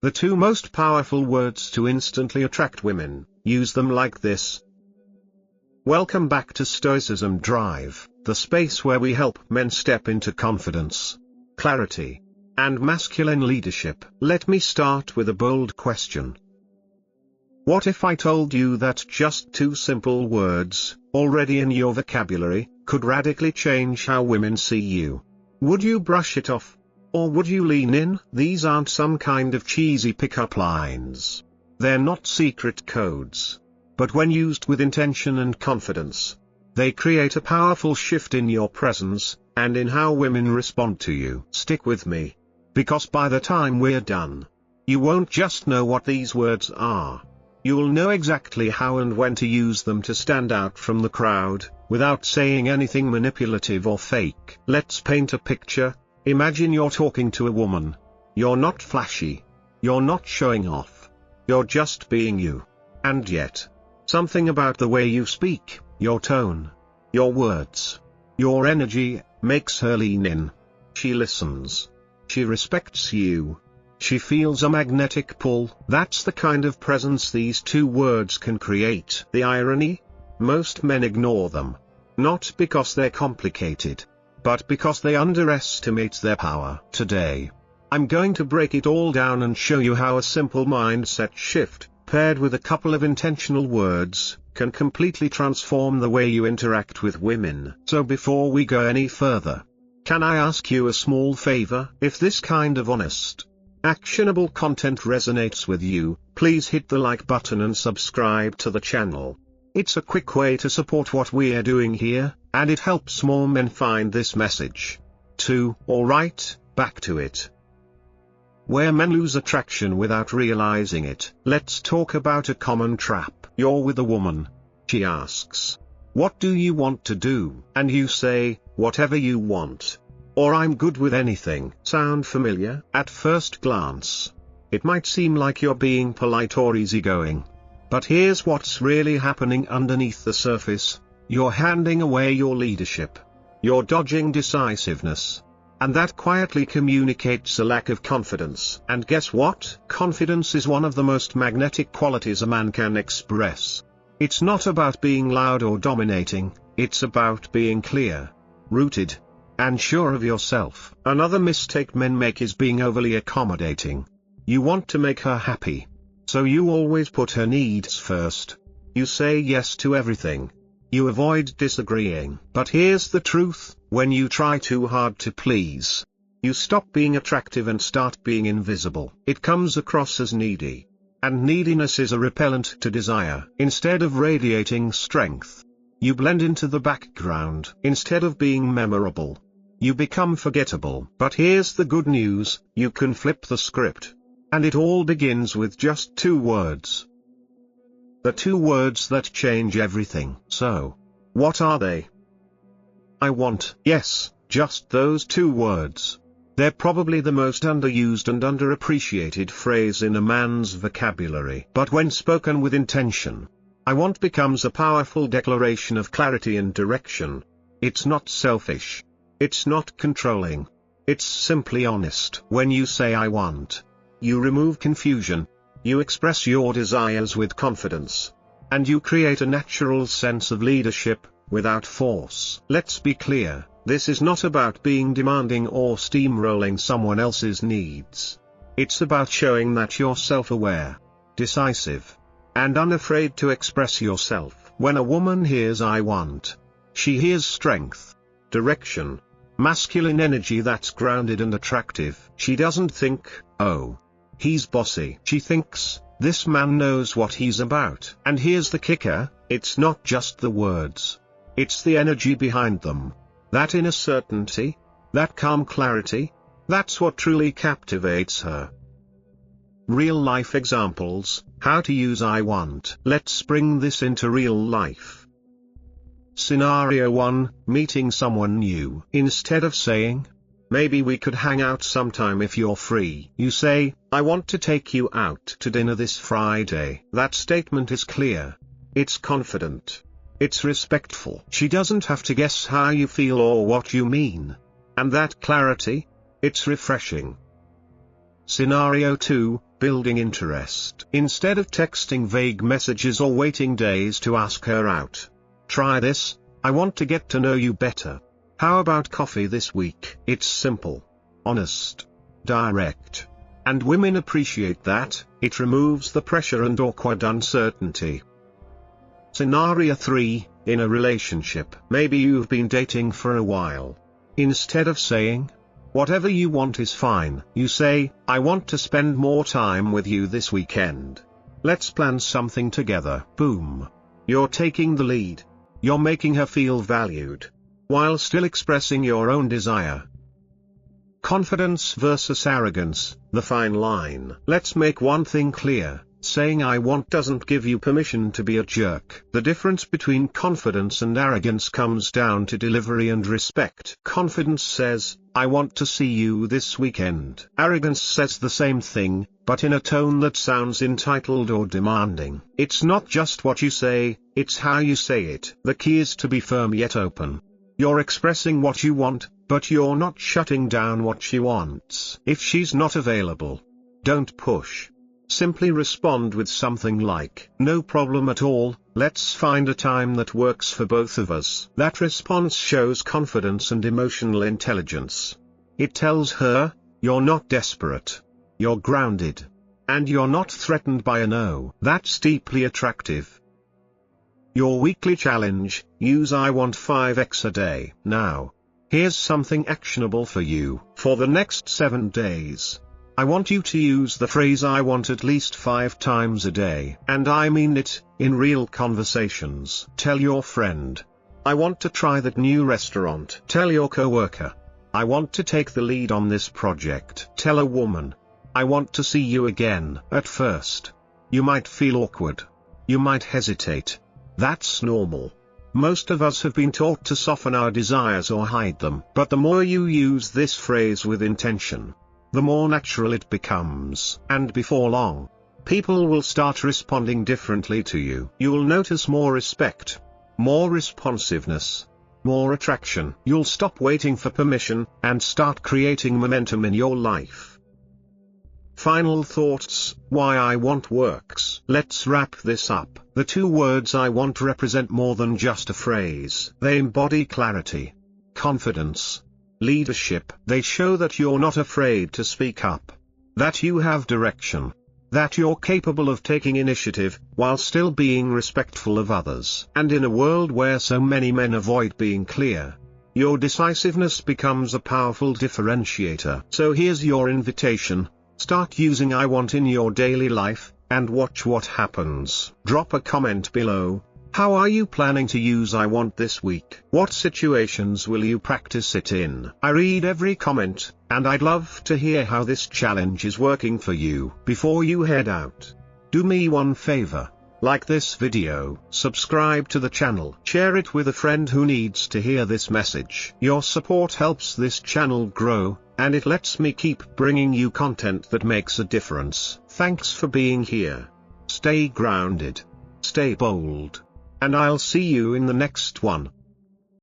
The two most powerful words to instantly attract women, use them like this. Welcome back to Stoicism Drive, the space where we help men step into confidence, clarity, and masculine leadership. Let me start with a bold question. What if I told you that just two simple words, already in your vocabulary, could radically change how women see you? Would you brush it off? Or would you lean in? These aren't some kind of cheesy pickup lines. They're not secret codes. But when used with intention and confidence, they create a powerful shift in your presence, and in how women respond to you. Stick with me. Because by the time we're done, you won't just know what these words are. You'll know exactly how and when to use them to stand out from the crowd, without saying anything manipulative or fake. Let's paint a picture. Imagine you're talking to a woman. You're not flashy. You're not showing off. You're just being you. And yet, something about the way you speak, your tone, your words, your energy, makes her lean in. She listens. She respects you. She feels a magnetic pull. That's the kind of presence these two words can create. The irony? Most men ignore them. Not because they're complicated, but because they underestimate their power. Today, I'm going to break it all down and show you how a simple mindset shift, paired with a couple of intentional words, can completely transform the way you interact with women. So before we go any further, can I ask you a small favor? If this kind of honest, actionable content resonates with you, please hit the like button and subscribe to the channel. It's a quick way to support what we're doing here, and it helps more men find this message. Alright, back to it. Where men lose attraction without realizing it. Let's talk about a common trap. You're with a woman. She asks, "What do you want to do?" And you say, "Whatever you want." Or "I'm good with anything." Sound familiar? At first glance, it might seem like you're being polite or easygoing. But here's what's really happening underneath the surface. You're handing away your leadership. You're dodging decisiveness. And that quietly communicates a lack of confidence. And guess what? Confidence is one of the most magnetic qualities a man can express. It's not about being loud or dominating, it's about being clear, rooted, and sure of yourself. Another mistake men make is being overly accommodating. You want to make her happy, so you always put her needs first. You say yes to everything. You avoid disagreeing. But here's the truth, when you try too hard to please, you stop being attractive and start being invisible. It comes across as needy. And neediness is a repellent to desire. Instead of radiating strength, you blend into the background. Instead of being memorable, you become forgettable. But here's the good news, you can flip the script. And it all begins with just two words. The two words that change everything. So, what are they? I want. Yes, just those two words. They're probably the most underused and underappreciated phrase in a man's vocabulary. But when spoken with intention, I want becomes a powerful declaration of clarity and direction. It's not selfish. It's not controlling. It's simply honest. When you say I want, you remove confusion. You express your desires with confidence. And you create a natural sense of leadership, without force. Let's be clear, this is not about being demanding or steamrolling someone else's needs. It's about showing that you're self-aware, decisive, and unafraid to express yourself. When a woman hears I want, she hears strength, direction, masculine energy that's grounded and attractive. She doesn't think, oh, he's bossy. She thinks, this man knows what he's about. And here's the kicker, it's not just the words. It's the energy behind them. That inner certainty, that calm clarity, that's what truly captivates her. Real life examples, how to use I want. Let's bring this into real life. Scenario 1, meeting someone new. Instead of saying, maybe we could hang out sometime if you're free, you say, I want to take you out to dinner this Friday. That statement is clear. It's confident. It's respectful. She doesn't have to guess how you feel or what you mean. And that clarity? It's refreshing. Scenario 2, building interest. Instead of texting vague messages or waiting days to ask her out, try this: I want to get to know you better. How about coffee this week? It's simple, honest, direct. And women appreciate that. It removes the pressure and awkward uncertainty. Scenario 3, in a relationship. Maybe you've been dating for a while. Instead of saying, whatever you want is fine, you say, I want to spend more time with you this weekend. Let's plan something together. Boom. You're taking the lead. You're making her feel valued, while still expressing your own desire. Confidence versus arrogance, the fine line. Let's make one thing clear: saying I want doesn't give you permission to be a jerk. The difference between confidence and arrogance comes down to delivery and respect. Confidence says, I want to see you this weekend. Arrogance says the same thing, but in a tone that sounds entitled or demanding. It's not just what you say, it's how you say it. The key is to be firm yet open. You're expressing what you want, but you're not shutting down what she wants. If she's not available, don't push. Simply respond with something like, no problem at all, let's find a time that works for both of us. That response shows confidence and emotional intelligence. It tells her, you're not desperate. You're grounded. And you're not threatened by a no. That's deeply attractive. Your weekly challenge: use I want 5x a day. Now, here's something actionable for you. For the next 7 days, I want you to use the phrase I want at least 5 times a day. And I mean it, in real conversations. Tell your friend, I want to try that new restaurant. Tell your coworker, I want to take the lead on this project. Tell a woman, I want to see you again. At first, you might feel awkward. You might hesitate. That's normal. Most of us have been taught to soften our desires or hide them. But the more you use this phrase with intention, the more natural it becomes. And before long, people will start responding differently to you. You'll notice more respect, more responsiveness, more attraction. You'll stop waiting for permission, and start creating momentum in your life. Final thoughts: why I want works. Let's wrap this up. The 2 words I want represent more than just a phrase. They embody clarity, confidence, leadership. They show that you're not afraid to speak up, that you have direction, that you're capable of taking initiative, while still being respectful of others. And in a world where so many men avoid being clear, your decisiveness becomes a powerful differentiator. So here's your invitation: start using I want in your daily life, and watch what happens. Drop a comment below. How are you planning to use I want this week? What situations will you practice it in? I read every comment, and I'd love to hear how this challenge is working for you. Before you head out, do me one favor: like this video, subscribe to the channel, share it with a friend who needs to hear this message. Your support helps this channel grow, and it lets me keep bringing you content that makes a difference. Thanks for being here. Stay grounded, stay bold, and I'll see you in the next one.